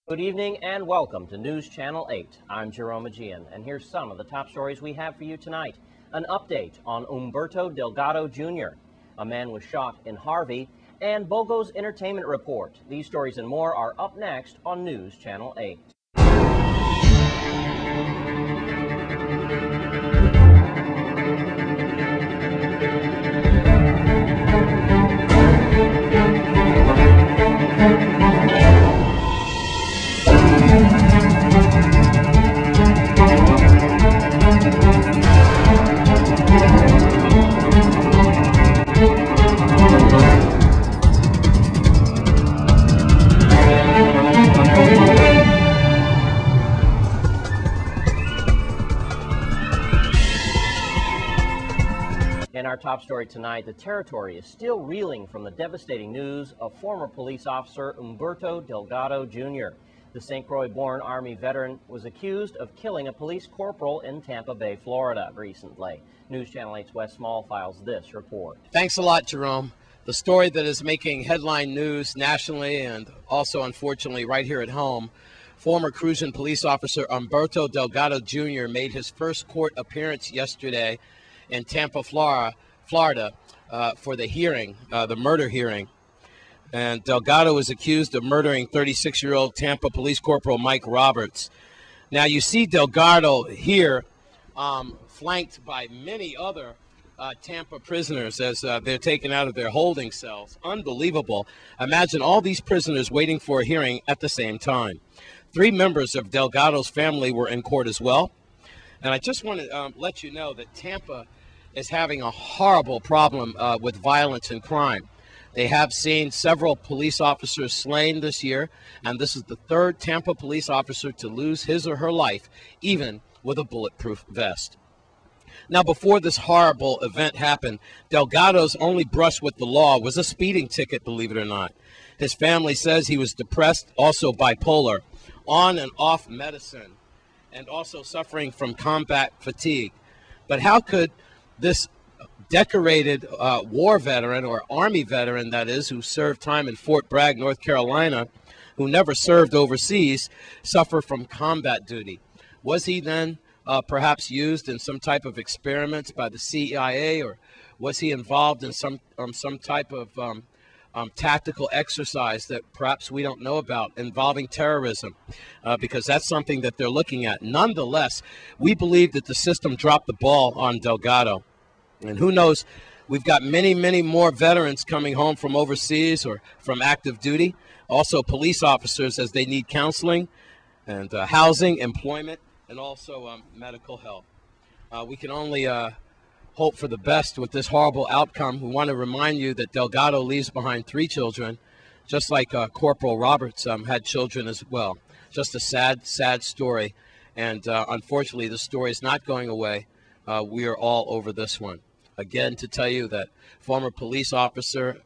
Good evening and welcome to News Channel 8. I'm Jerome Aegean, and here's some of the top stories we have for you tonight. An update on Humberto Delgado Jr. A man was shot in Harvey, and Bogo's entertainment report. These stories and more are up next on News Channel 8. In our top story tonight, the territory is still reeling from the devastating news of former police officer Humberto Delgado Jr. The St. Croix-born Army veteran was accused of killing a police corporal in Tampa Bay, Florida recently. News Channel 8's Wes Small files this report. Thanks a lot, Jerome. The story that is making headline news nationally and also, unfortunately, right here at home. Former Crucian police officer Humberto Delgado Jr. made his first court appearance yesterday in Tampa, Florida, for the hearing, the murder hearing. And Delgado was accused of murdering 36-year-old Tampa Police Corporal Mike Roberts. Now, you see Delgado here flanked by many other Tampa prisoners as they're taken out of their holding cells. Unbelievable. Imagine all these prisoners waiting for a hearing at the same time. 3 members of Delgado's family were in court as well. And I just want to let you know that Tampa is having a horrible problem with violence and crime. They have seen several police officers slain this year, and this is the 3rd Tampa police officer to lose his or her life, even with a bulletproof vest. Now, before this horrible event happened, Delgado's only brush with the law was a speeding ticket, believe it or not. His family says he was depressed, also bipolar, on and off medicine, and also suffering from combat fatigue. But how could this decorated war veteran, or Army veteran that is, who served time in Fort Bragg, North Carolina, who never served overseas, suffer from combat duty? Was he then perhaps used in some type of experiments by the CIA, or was he involved in some type of tactical exercise that perhaps we don't know about involving terrorism, because that's something that they're looking at. Nonetheless, we believe that the system dropped the ball on Delgado. And who knows, we've got many, many more veterans coming home from overseas or from active duty. Also police officers, as they need counseling and housing, employment, and also medical help. We can only hope for the best with this horrible outcome. We want to remind you that Delgado leaves behind 3 children, just like Corporal Roberts had children as well. Just a sad, sad story. And unfortunately, the story is not going away. We are all over this one. Again, to tell you that former police officer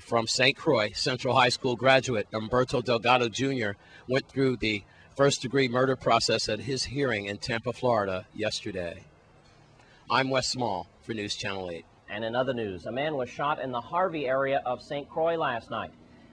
from St. Croix Central High School graduate Humberto Delgado Jr. went through the first-degree murder process at his hearing in Tampa, Florida yesterday. I'm Wes Small for News Channel 8. And in other news, a man was shot in the Harvey area of St. Croix last night.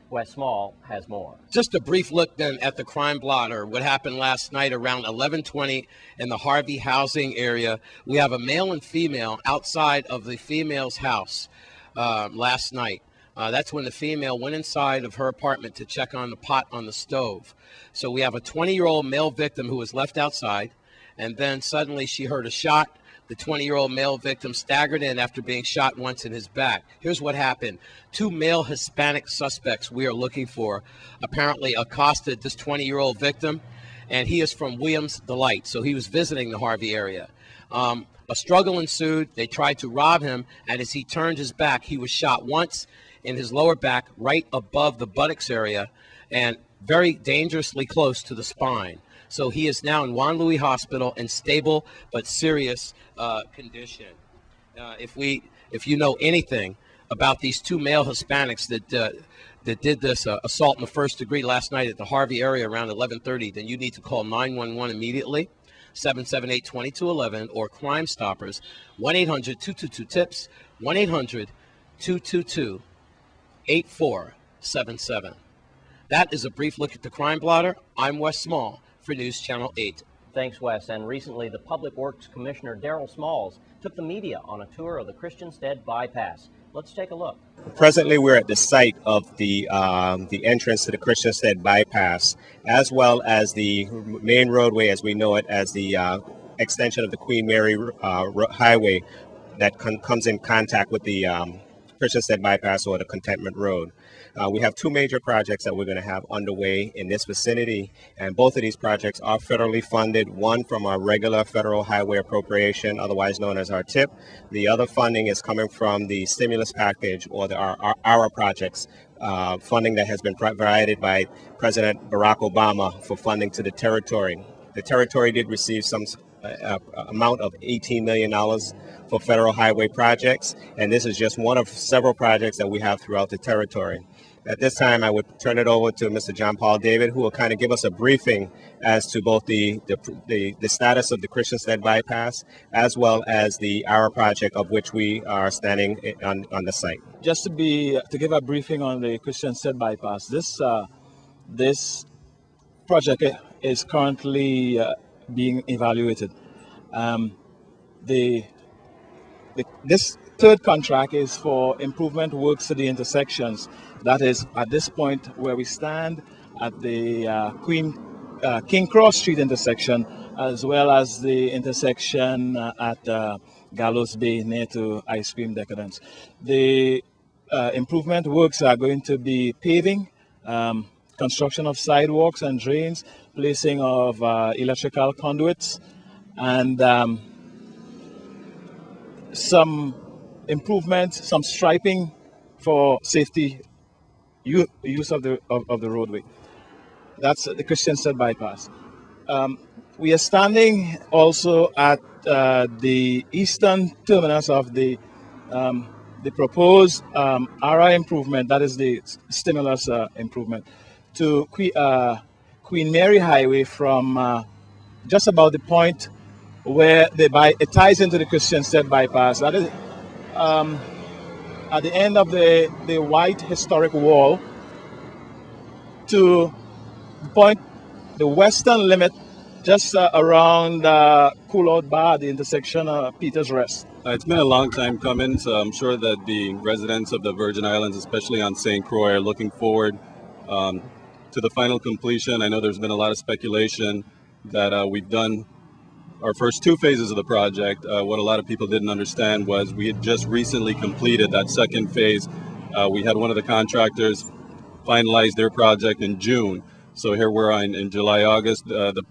Wes Small has more. Just a brief look then at the crime blotter. What happened last night around 11:20 in the Harvey housing area. We have a male and female outside of the female's house last night. That's when the female went inside of her apartment to check on the pot on the stove. So we have a 20-year-old male victim who was left outside, and then suddenly she heard a shot. The 20-year-old male victim staggered in after being shot once in his back. Here's what happened. 2 male Hispanic suspects we are looking for apparently accosted this 20-year-old victim, and he is from Williams Delight, so he was visiting the Harvey area. A struggle ensued. They tried to rob him, and as he turned his back, he was shot once in his lower back right above the buttocks area and very dangerously close to the spine. So he is now in Juan Louis Hospital in stable but serious condition. If you know anything about these 2 male Hispanics that did this assault in the first degree last night at the Harvey area around 11:30, then you need to call 911 immediately, 778-2211, or Crime Stoppers, 1-800-222-TIPS, 1-800-222-8477. That is a brief look at the crime blotter. I'm Wes Small for News Channel 8. Thanks, Wes. And recently, the Public Works Commissioner, Darryl Smalls, took the media on a tour of the Christiansted Bypass. Let's take a look. Presently, we're at the site of the entrance to the Christiansted Bypass, as well as the main roadway as we know it, as the extension of the Queen Mary Highway that comes in contact with the Christiansted Bypass or the Contentment Road. We have two major projects that we're going to have underway in this vicinity, and both of these projects are federally funded, one from our regular federal highway appropriation, otherwise known as our TIP. The other funding is coming from the stimulus package or our projects, funding that has been provided by President Barack Obama for funding to the territory. The territory did receive some amount of $18 million for federal highway projects, and this is just one of several projects that we have throughout the territory. At this time, I would turn it over to Mr. John Paul David, who will kind of give us a briefing as to both the status of the Christiansted Bypass, as well as our project of which we are standing on the site. Just to give a briefing on the Christiansted Bypass, this project is currently being evaluated. This third contract is for improvement works to the intersections. That is, at this point where we stand at the King Cross Street intersection, as well as the intersection at Gallows Bay near to Ice Cream Decadence. The improvement works are going to be paving, construction of sidewalks and drains, placing of electrical conduits, and some improvements, some striping for safety use of the roadway. That's the Christiansted Bypass. We are standing also at the eastern terminus of the proposed RI improvement, that is the stimulus improvement, to Queen Mary Highway from just about the point where it ties into the Christiansted Bypass. That is at the end of the white historic wall to the western limit, just around Coolout Bar, the intersection of Peter's Rest. It's been a long time coming, so I'm sure that the residents of the Virgin Islands, especially on St. Croix, are looking forward to the final completion. I know there's been a lot of speculation that we've done our first two phases of the project. What a lot of people didn't understand was we had just recently completed that second phase. We had one of the contractors finalize their project in June. So here we're in July, August. The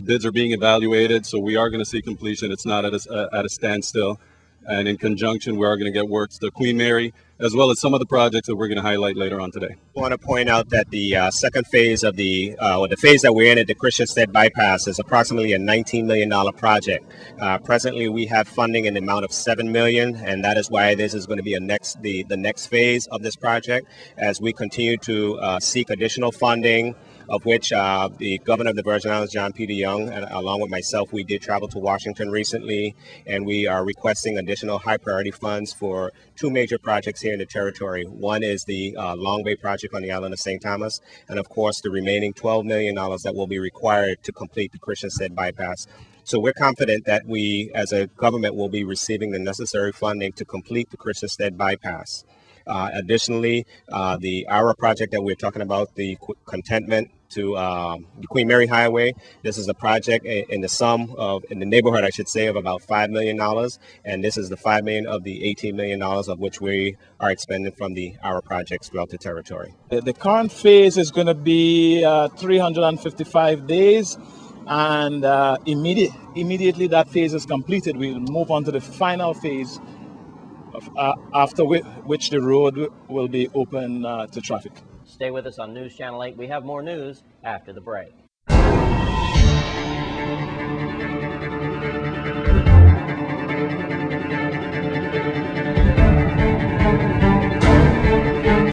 bids are being evaluated, so we are going to see completion. It's not at a standstill. And in conjunction, we are going to get works to Queen Mary, as well as some of the projects that we're going to highlight later on today. I want to point out that the second phase of or the phase that we're in at the Christiansted Bypass is approximately a $19 million project. Presently, we have funding in the amount of $7 million, and that is why this is going to be the next phase of this project as we continue to seek additional funding, of which the governor of the Virgin Islands, John P. Young, and along with myself, we did travel to Washington recently, and we are requesting additional high priority funds for two major projects here in the territory. One is the Long Bay project on the island of St. Thomas, and of course the remaining $12 million that will be required to complete the Christiansted Bypass. So we're confident that we as a government will be receiving the necessary funding to complete the Christiansted Bypass. Additionally, our project that we're talking about, the Contentment to the Queen Mary Highway, this is a project in the neighborhood, I should say, of about $5 million, and this is the $5 million of the $18 million of which we are expending from our projects throughout the territory. The current phase is going to be 355 days, and immediately that phase is completed, we'll move on to the final phase, after which the road will be open to traffic. Stay with us on News Channel 8. We have more news after the break.